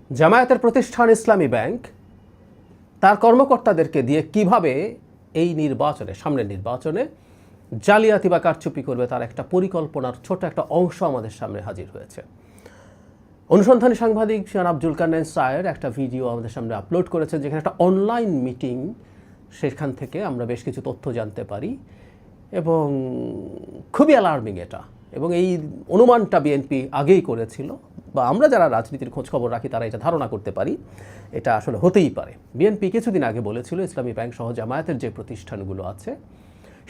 জামায়াতের প্রতিষ্ঠান ইসলামী ব্যাংক তার কর্মকর্তাদেরকে দিয়ে কিভাবে এই নির্বাচনে, সামনের নির্বাচনে জালিয়াতি বা কারচুপি করবে তার একটা পরিকল্পনার ছোট একটা অংশ আমাদের সামনে হাজির হয়েছে। অনুসন্ধানী সাংবাদিক জনাব জুলকারনাইন সায়ের একটা ভিডিও আমাদের সামনে আপলোড করেছেন, যেখানে একটা অনলাইন মিটিং, সেখান থেকে আমরা বেশ কিছু তথ্য জানতে পারি এবং খুবই অ্যালার্মিং এটা। এবং এই অনুমানটা বিএনপি আগেই করেছিল, বা আমরা যারা রাজনীতির খোঁজখবর রাখি তারা এটা ধারণা করতে পারি এটা আসলে হতেই পারে। বিএনপি কিছুদিন আগে বলেছিল ইসলামী ব্যাংক সহ জামায়াতের যে প্রতিষ্ঠানগুলো আছে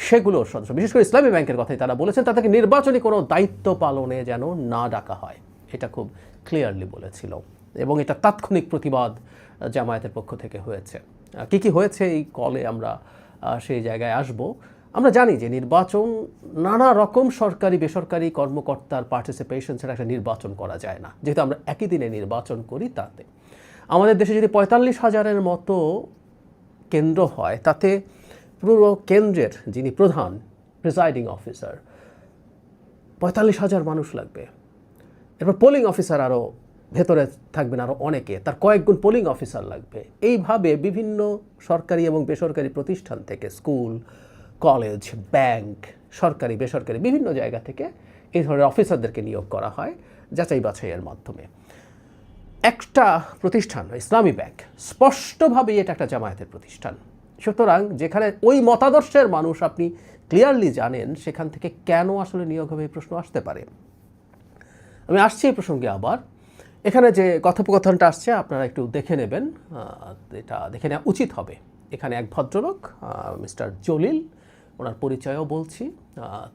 সেগুলোর সদস্য, বিশেষ করে ইসলামী ব্যাংকের কথাই তারা বলেছেন, তাদেরকে নির্বাচনী কোনো দায়িত্ব পালনে যেন না ডাকা হয়, এটা খুব ক্লিয়ারলি বলেছিল। এবং এটা তাৎক্ষণিক প্রতিবাদ জামায়াতের পক্ষ থেকে হয়েছে। কি কি হয়েছে এই কলে আমরা সেই জায়গায় আসব। আমরা জানি যে নির্বাচন নানা রকম সরকারি বেসরকারি কর্মকর্তার পার্টিসিপেশন ছাড়া একটা নির্বাচন করা যায় না। যেহেতু আমরা একই দিনে নির্বাচন করি, তাতে আমাদের দেশে যদি ৪৫,০০০-এর মতো কেন্দ্র হয়, তাতে পুরো কেন্দ্রের যিনি প্রধান প্রিসাইডিং অফিসার ৪৫,০০০ মানুষ লাগবে। এরপর পোলিং অফিসার আরও ভেতরে থাকবেন আরও অনেকে, তার কয়েকগুণ পোলিং অফিসার লাগবে। এইভাবে বিভিন্ন সরকারি এবং বেসরকারি প্রতিষ্ঠান থেকে, স্কুল, কলেজ, ব্যাংক, সরকারি বেসরকারি বিভিন্ন জায়গা থেকে এই ধরনের অফিসারদেরকে নিয়োগ করা হয় যাচাই বাছাইয়ের মাধ্যমে। একটা প্রতিষ্ঠান ইসলামী ব্যাংক স্পষ্টভাবেই এটা একটা জামায়াতের প্রতিষ্ঠান। সুতরাং যেখানে ওই মতাদর্শের মানুষ আপনি ক্লিয়ারলি জানেন, সেখান থেকে কেন আসলে নিয়োগ হবে এই প্রশ্ন আসতে পারে। আমি আসছি এই প্রসঙ্গে আবার। এখানে যে কথোপকথনটা আসছে আপনারা একটু দেখে নেবেন, এটা দেখে নেওয়া উচিত হবে। এখানে এক ভদ্রলোক মিস্টার জলিল, ওনার পরিচয়ও বলছি।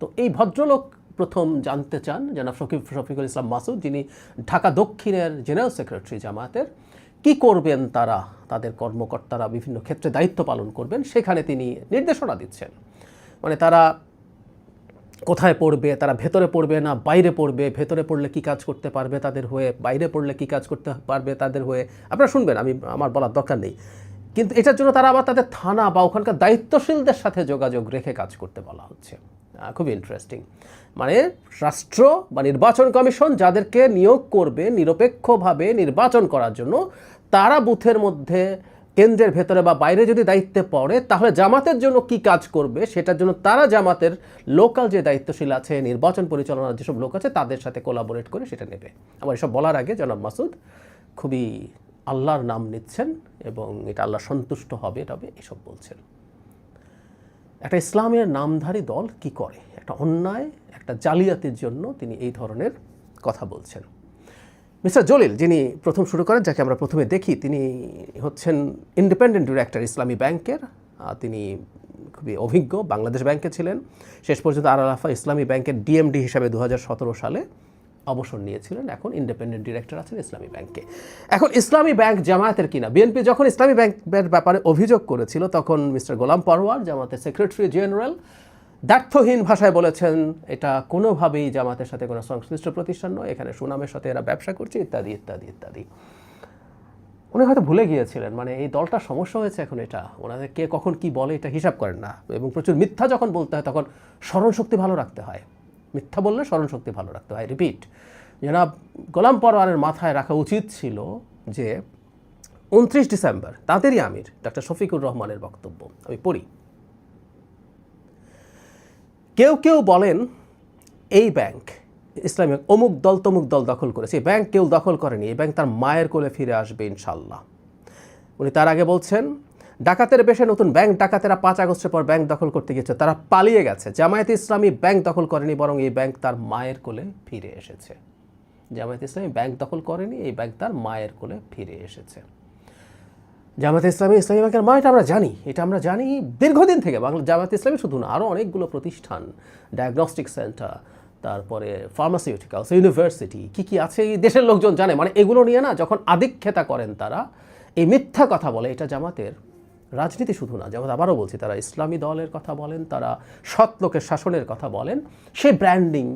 তো এই ভদ্রলোক প্রথম জানতে চান জনাব শফিকুল ইসলাম মাসুদ, যিনি ঢাকা দক্ষিণের জেনারেল সেক্রেটারি জামায়াতের, কি করবেন তারা, তাদের কর্মকর্তারা বিভিন্ন ক্ষেত্রে দায়িত্ব পালন করবেন, সেখানে তিনি নির্দেশনা দিচ্ছেন। মানে তারা কোথায় পড়বে, তারা ভেতরে পড়বে না বাইরে পড়বে, ভেতরে পড়লে কি কাজ করতে পারবে তাদের হয়ে, বাইরে পড়লে কি কাজ করতে পারবে তাদের হয়ে। আপনারা শুনবেন, আমার বলার দরকার নেই। কিন্তু এটার জন্য তারা আবার তাদের থানা বা ওখানকার দায়িত্বশীলদের সাথে যোগাযোগ রেখে কাজ করতে বলা হচ্ছে। খুব ইন্টারেস্টিং। মানে রাষ্ট্র বা নির্বাচন কমিশন যাদেরকে নিয়োগ করবে নিরপেক্ষভাবে নির্বাচন করার জন্য, তারা বুথের মধ্যে, কেন্দ্রের ভেতরে বা বাইরে যদি দায়িত্বে পড়ে, তাহলে জামাতের জন্য কি কাজ করবে সেটার জন্য তারা জামাতের লোকাল যে দায়িত্বশীল আছে, নির্বাচন পরিচালনার যেসব লোক আছে, তাদের সাথে কোলাবোরেট করে সেটা নেবে। আমার এসব বলার আগে জনাব মাসুদ খুবই আল্লাহর নাম নিচ্ছেন এবং এটা আল্লাহ সন্তুষ্ট হবে তবে এসব বলছেন। একটা ইসলামের নামধারী দল কি করে, একটা অন্যায়, একটা জালিয়াতির জন্য তিনি এই ধরনের কথা বলছেন। মিস্টার জলিল, যিনি প্রথম শুরু করেন, যাকে আমরা প্রথমে দেখি, তিনি হচ্ছেন ইন্ডিপেন্ডেন্ট ডিরেক্টর ইসলামী ব্যাংকের। তিনি খুবই অভিজ্ঞ, বাংলাদেশ ব্যাংকে ছিলেন, শেষ পর্যন্ত আর আল আফা ইসলামী ব্যাংকের ডিএমডি হিসাবে 2017 সালে অবসর নিয়েছিলেন। এখন ইন্ডিপেন্ডেন্ট ডিরেক্টর আছেন ইসলামী ব্যাংকে। এখন ইসলামী ব্যাংক জামায়াতের কিনা, বিএনপি যখন ইসলামী ব্যাংকের ব্যাপারে অভিযোগ করেছিল, তখন মিস্টার গোলাম পরওয়ার, জামাতের সেক্রেটারি জেনারেল, দ্ব্যর্থহীন ভাষায় বলেছেন এটা কোনোভাবেই জামাতের সাথে কোনো সংশ্লিষ্ট প্রতিষ্ঠান নয়, এখানে সুনামের সাথে এরা ব্যবসা করছে, ইত্যাদি ইত্যাদি ইত্যাদি। উনি হয়তো ভুলে গিয়েছিলেন, মানে এই দলটার সমস্যা হয়েছে এখন এটা, ওনাদের কে কখন কি বলে এটা হিসাব করেন না। এবং প্রচুর মিথ্যা যখন বলতে হয় তখন স্মরণশক্তি ভালো রাখতে হয়, মিথ্যা বললে স্মরণশক্তি ভালো রাখতে হয়। রিপিট, জনাব গোলাম পরওয়ারের মাথায় রাখা উচিত ছিল যে 29 ডিসেম্বর তাঁদেরই আমির ডক্টর শফিকুর রহমানের বক্তব্য আমি পড়ি। কেউ কেউ বলেন এই ব্যাংক ইসলামিক অমুক দল তমুক দল দখল করেছে, এই ব্যাংক কেউ দখল করেনি, এই ব্যাংক তার মায়ের কোলে ফিরে আসবে ইনশাল্লাহ। উনি তার আগে বলছেন ডাকাতের বেশে নতুন ব্যাংক ডাকাতেরা 5 আগস্টের পর ব্যাংক দখল করতে গিয়েছে, তারা পালিয়ে গেছে। জামায়াতে ইসলামী ব্যাংক দখল করেনি, বরং এই ব্যাংক তার মায়ের কোলে ফিরে এসেছে। জামায়াতে ইসলামী ব্যাংক দখল করেনি, এই ব্যাংক তার মায়ের কোলে ফিরে এসেছে। জামায়াতে ইসলামী ব্যাংকের মা, এটা আমরা জানি, এটা আমরা জানি দীর্ঘদিন থেকে। জামায়াতে ইসলামী শুধু না, আরও অনেকগুলো প্রতিষ্ঠান, ডায়াগনস্টিক সেন্টার, তারপরে ফার্মাসিউটিক্যালস, ইউনিভার্সিটি, কি আছে এই দেশের লোকজন জানে। মানে এগুলো নিয়ে না যখন আদিক্ষেতা করেন তারা, এই মিথ্যা কথা বলে, এটা জামাতের রাজনীতি শুধু না, জামাত আবারও বলছি, তারা ইসলামী দলের কথা বলেন, তারা সৎ লোকের শাসনের কথা বলেন, সেই ব্র্যান্ডিং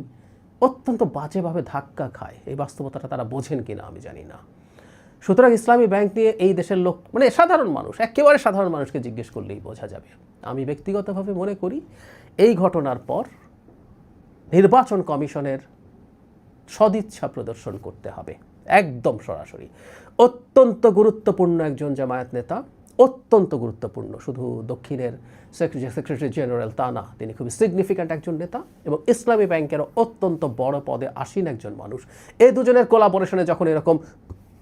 অত্যন্ত বাজেভাবে ধাক্কা খায়। এই বাস্তবতাটা তারা বোঝেন কিনা আমি জানি না। সুতরাং ইসলামী ব্যাংক নিয়ে এই দেশের লোক, মানে সাধারণ মানুষ, একেবারে সাধারণ মানুষকে জিজ্ঞেস করলেই বোঝা যাবে। আমি ব্যক্তিগতভাবে মনে করি এই ঘটনার পর নির্বাচন কমিশনের সদিচ্ছা প্রদর্শন করতে হবে, একদম সরাসরি। অত্যন্ত গুরুত্বপূর্ণ একজন জামায়াত নেতা, অত্যন্ত গুরুত্বপূর্ণ, শুধু দক্ষিণের সেক্রেটারি জেনারেল তা না, তিনি খুবই সিগনিফিক্যান্ট একজন নেতা এবং ইসলামী ব্যাংকেরও অত্যন্ত বড় পদে আসীন একজন মানুষ। এই দুজনের কোলাবোরেশনে যখন এরকম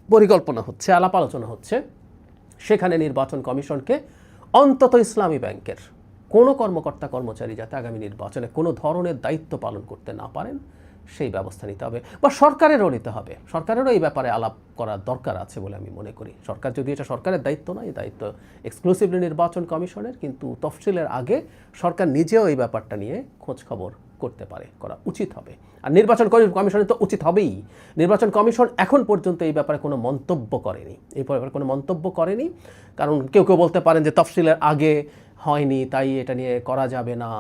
পরিকল্পনা হচ্ছে, আলাপ আলোচনা হচ্ছে, সেখানে নির্বাচন কমিশনকে অন্তত ইসলামী ব্যাংকের কোনো কর্মকর্তা কর্মচারী যাতে আগামী নির্বাচনে কোনো ধরনের দায়িত্ব পালন করতে না পারেন সেই ব্যবস্থা নিতে হবে, বা সরকারেরও নিতে হবে। সরকারেরও এই ব্যাপারে আলাপ করার দরকার আছে বলে আমি মনে করি। সরকার, যদি এটা সরকারের দায়িত্ব না, এই দায়িত্ব এক্সক্লুসিভলি নির্বাচন কমিশনের, কিন্তু তফসিলের আগে সরকার নিজেও এই ব্যাপারটা নিয়ে খোঁজ খবর করতে পারে, করা উচিত হবে। আর নির্বাচন কমিশনের তো উচিত হবেই। নির্বাচন কমিশন এখন পর্যন্ত এই ব্যাপারে কোনো মন্তব্য করেনি, এই ব্যাপারে কোনো মন্তব্য করেনি, কারণ কেউ কেউ বলতে পারেন যে তফসিলের আগে হয়নি তাই এটা নিয়ে করা যাবে না।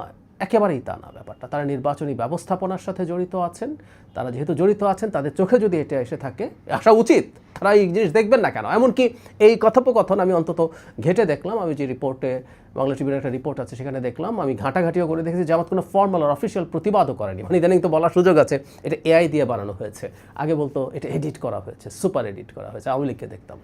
একেবারেই তা না ব্যাপারটা। তারা নির্বাচনী ব্যবস্থাপনার সাথে জড়িত আছেন, তারা যেহেতু জড়িত আছেন তাদের চোখে যদি এটা এসে থাকে, আসা উচিত, তারা এই জিনিস দেখবেন না কেন? এমনকি এই কথোপকথন আমি অন্তত ঘেটে দেখলাম, আমি যে রিপোর্টে, বাংলা টিভির একটা রিপোর্ট আছে সেখানে দেখলাম, আমি ঘাঁটাঘাঁটিও করে দেখেছি, জামাত কোনো ফর্মাল আর অফিসিয়াল প্রতিবাদও করেনি। মানে ইদানিং তো বলার সুযোগ আছে এটা এআই দিয়ে বানানো হয়েছে, আগে বলতো এটা এডিট করা হয়েছে, সুপার এডিট করা হয়েছে, আওয়ামী লীগকে দেখতাম।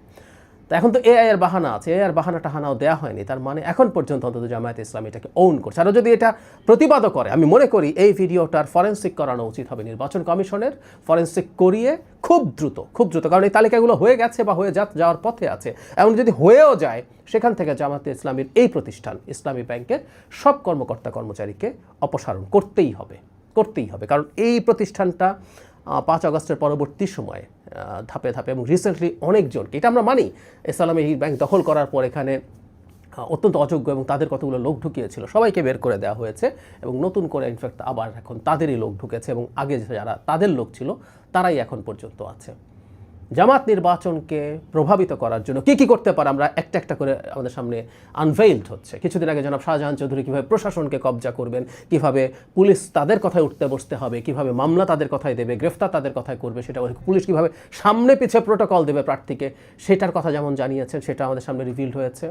তো এখন তো এআই এর বাহানা আছে, এআই এর বাহানা টাহানাও দেওয়া হয়নি, তার মানে এখন পর্যন্ত অন্তত জামায়াত ইসলামী এটাকে ওন করছে। আর যদি এটা প্রতিবাদও করে, আমি মনে করি এই ভিডিওটার ফরেন্সিক করানো উচিত হবে নির্বাচন কমিশনের, ফরেন্সিক করিয়ে খুব দ্রুত, কারণ এই তালিকাগুলো হয়ে গেছে বা হয়ে যাওয়ার পথে আছে। এমন যদি হয়েও যায়, সেখান থেকে জামায়াতে ইসলামীর এই প্রতিষ্ঠান ইসলামী ব্যাংকের সব কর্মকর্তা কর্মচারীকে অপসারণ করতেই হবে, কারণ এই প্রতিষ্ঠানটা 5 আগস্টের পরবর্তী সময়ে ধাপে ধাপে এবং রিসেন্টলি অনেকজনকে, এটা আমরা মানি, ইসলামী ব্যাংক দখল করার পর এখানে অত্যন্ত অযোগ্য এবং তাদের কতগুলো লোক ঢুকিয়েছিল সবাইকে বের করে দেওয়া হয়েছে এবং নতুন করে ইনফ্যাক্ট আবার এখন তাদেরই লোক ঢুকেছে এবং আগে যারা তাদের লোক ছিল তারাই এখন পর্যন্ত আছে। জামাত নির্বাচনকে প্রভাবিত করার জন্য কী করতে পারে আমরা একটা একটা করে আমাদের সামনে আনভেইলড হচ্ছে। কিছুদিন আগে জনাব শাহজাহান চৌধুরী কীভাবে প্রশাসনকে কবজা করবেন, কীভাবে পুলিশ তাদের কথায় উঠতে বসতে হবে, কীভাবে মামলা তাদের কথায় দেবে, গ্রেফতার তাদের কথায় করবে, সেটা পুলিশ কীভাবে সামনে পিছিয়ে প্রোটোকল দেবে প্রার্থীকে, সেটার কথা যেমন জানিয়েছেন, সেটা আমাদের সামনে রিভিল্ড হয়েছে।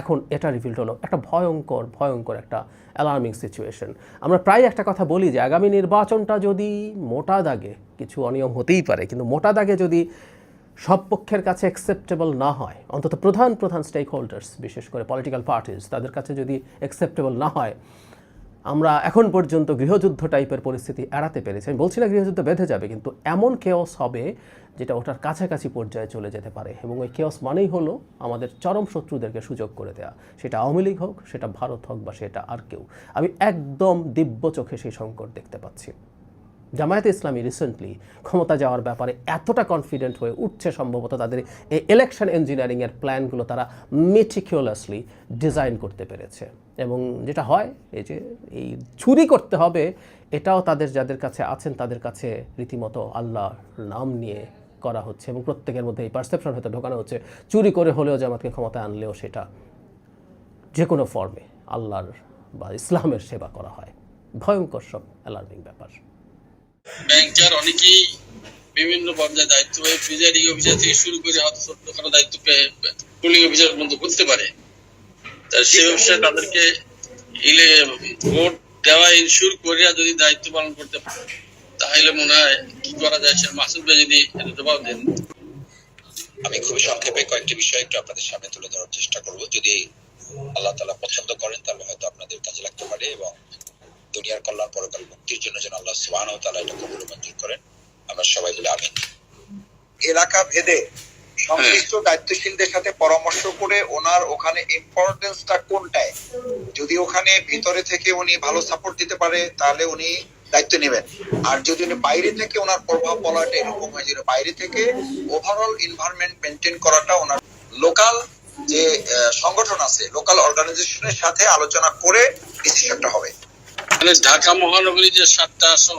এখন এটা রিভিল্ড হলো একটা ভয়ঙ্কর একটা অ্যালার্মিং সিচুয়েশন। আমরা প্রায় একটা কথা বলি যে আগামী নির্বাচনটা যদি মোটা দাগে, কিছু অনিয়ম হতেই পারে, কিন্তু মোটা দাগে যদি সব পক্ষের কাছে অ্যাকসেপ্টেবল না হয়, অন্তত প্রধান স্টেক হোল্ডার্স, বিশেষ করে পলিটিক্যাল পার্টিস, তাদের কাছে যদি অ্যাকসেপ্টেবল না হয়, আমরা এখন পর্যন্ত গৃহযুদ্ধ টাইপের পরিস্থিতি এড়াতে পেরেছি। আমি বলছি না গৃহযুদ্ধ বেঁধে যাবে, কিন্তু এমন কেওস হবে যেটা ওটার কাছাকাছি পর্যায়ে চলে যেতে পারে, এবং ওই কেওস মানেই হলো আমাদের চরম শত্রুদেরকে সুযোগ করে দেওয়া, সেটা আওয়ামী লীগ হোক, সেটা ভারত হোক, বা সেটা আর কেউ। আমি একদম দিব্য চোখে সেই সংকট দেখতে পাচ্ছি। জামায়াতে ইসলামী রিসেন্টলি ক্ষমতা যাওয়ার ব্যাপারে এতটা কনফিডেন্ট হয়ে উঠছে, সম্ভবত তাদের এই ইলেকশন ইঞ্জিনিয়ারিংয়ের প্ল্যানগুলো তারা মেটিকুলাসলি ডিজাইন করতে পেরেছে। এবং যেটা হয়, এই যে এই চুরি করতে হবে, এটাও যাদের কাছে আছেন তাদের কাছে রীতিমতো আল্লাহর নাম নিয়ে করা হচ্ছে, এবং প্রত্যেকের মধ্যে এই পারসেপশন হয়তো ঢোকানো হচ্ছে চুরি করে হলেও জামাতকে ক্ষমতায় আনলেও সেটা যে কোনো ফর্মে আল্লাহর বা ইসলামের সেবা করা হয়। ভয়ঙ্কর সব অ্যালার্মিং ব্যাপার। ব্যাংকার অনেকেই বিভিন্ন পর্যায়ে দায়িত্ব পেয়ে, প্রিজাইডিং অফিসার থেকে শুরু করে হয়তো ছোটখাটো দায়িত্ব পেয়ে পুলিং অফিসার পর্যন্ত করতে পারে। সে ব্যবসায় তাদেরকে ভোট দেওয়া ইনশিওর করে যদি দায়িত্ব পালন করতে পারে, তাহলে মনে হয় কি করা যায়, সে মাসুদ ভাই যদি জবাব দেন। আমি খুবই সংক্ষেপে কয়েকটি বিষয় একটু আপনাদের সামনে তুলে ধরার চেষ্টা করব। যদি আল্লাহ তাআলা পছন্দ করেন তাহলে হয়তো আপনাদের কাজে লাগতে পারে, এবং দুনিয়ার কল্যাণ পরকাল মুক্তির জন্য যেন আল্লাহ সুবহানাহু ওয়া তাআলা এটা কবুল মঞ্জুর করেন। আমরা সবাই বলি আমিন। এলাকা ভেদে সংশ্লিষ্ট দায়িত্বশীলদের সাথে পরামর্শ করে ওনার ওখানে ইম্পর্টেন্সটা কোনটায়, যদি ওখানে ভিতরে থেকে উনি ভালো সাপোর্ট দিতে পারে তাহলে উনি দায়িত্ব নেবেন। আর যদি উনি বাইরে থেকে ওনার প্রভাব পড়াটা এরকম হয় যে বাইরে থেকে ওভারঅল এনভায়রনমেন্ট মেনটেন করাটা ওনার লোকাল যে সংগঠন আছে, লোকাল অর্গানাইজেশনের সাথে আলোচনা করে ডিসিশনটা হবে। মানে ঢাকা মহানগরী যে 7টা আসন,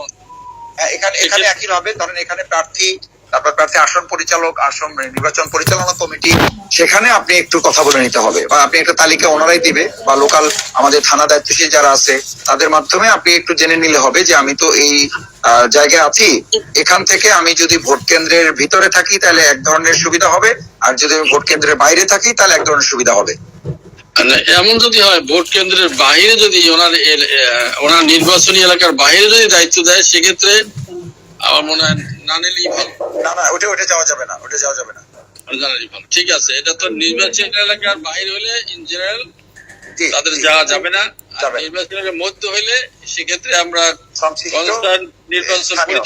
এখানে একই ভাবে ধরেন এখানে প্রার্থী, তারপর প্রার্থী আসন পরিচালক, আসন নির্বাচন পরিচালনা কমিটি, সেখানে আপনি একটু কথা বলে নিতে হবে, বা আপনি একটা তালিকা ওনারাই দিবে, বা লোকাল আমাদের থানা দায়িত্বশীল যারা আছে তাদের মাধ্যমে আপনি একটু জেনে নিলে হবে যে আমি তো এই জায়গায় আছি, এখান থেকে আমি যদি ভোট কেন্দ্রের ভিতরে থাকি তাহলে এক ধরনের সুবিধা হবে, আর যদি আমি ভোট কেন্দ্রের বাইরে থাকি তাহলে এক ধরনের সুবিধা হবে। এমন যদি হয় ভোট কেন্দ্রের বাইরে যদি ওনার নির্বাচনী এলাকার বাইরে যদি দায়িত্ব দেয়, সেক্ষেত্রে আমার মনে হয় না নিলেই ভালো। না ওটা যাওয়া যাবে না, জানারই ভালো। ঠিক আছে, এটা তো নির্বাচন এলাকার বাইরে হলে ইন জেনারেল জি, তাদের জি, যাওয়া যাবে না। আর যাবে না। নির্বাচন এলাকার মধ্যে হইলে সেক্ষেত্রে আমরা সংশ্লিষ্ট কনসার্ন নির্বাচন স্থানীয়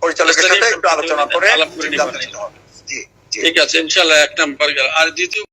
পরিচালকের সাথে একটু আলোচনা করে আলাপ করে নিতে সিদ্ধান্ত হবে। নিতে হবে। জি জি ঠিক আছে, ইনশাল্লাহ 1 নাম্বার গেল। আর দ্বিতীয়